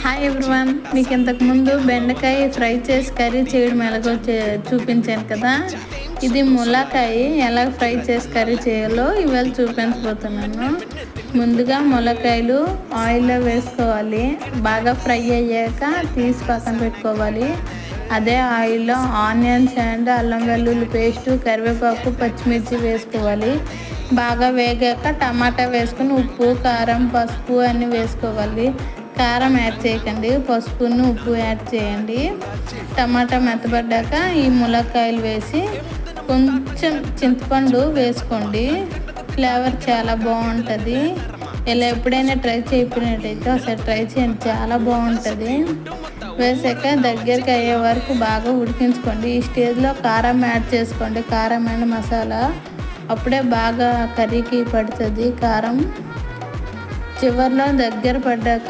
Hi everyone, మీకు ఇంతకుముందు బెండకాయ ఫ్రై చేసి కర్రీ చేయడం ఎలాగో చూపించాను కదా. ఇది ములక్కాయ ఎలా ఫ్రై చేసి కర్రీ చేయాలో ఇవాళ చూపించబోతున్నాను. ముందుగా ములక్కాయలు ఆయిల్లో వేసుకోవాలి. బాగా ఫ్రై అయ్యాక తీసి పక్కన పెట్టుకోవాలి. అదే ఆయిల్లో ఆనియన్స్ అండ్ అల్లం వెల్లుల్లి పేస్టు, కరివేపాకు, పచ్చిమిర్చి వేసుకోవాలి. బాగా వేగాక టమాటా వేసుకుని ఉప్పు, కారం, పసుపు అన్నీ వేసుకోవాలి. కారం యాడ్ చేయకండి, పసుపును ఉప్పు యాడ్ చేయండి. టమాటా మెత్తబడ్డాక ఈ ములక్కాయలు వేసి కొంచెం చింతపండు వేసుకోండి. ఫ్లేవర్ చాలా బాగుంటుంది. ఇలా ఎప్పుడైనా ట్రై చేయకపోయినట్టయితే ఒకసారి ట్రై చేయండి, చాలా బాగుంటుంది. వేసాక దగ్గరికి అయ్యే వరకు బాగా ఉడికించుకోండి. ఈ స్టేజ్లో కారం యాడ్ చేసుకోండి, కారం అండ్ మసాలా. అప్పుడే బాగా కర్రీకి పడుతుంది కారం. చివరిలో దగ్గర పడ్డాక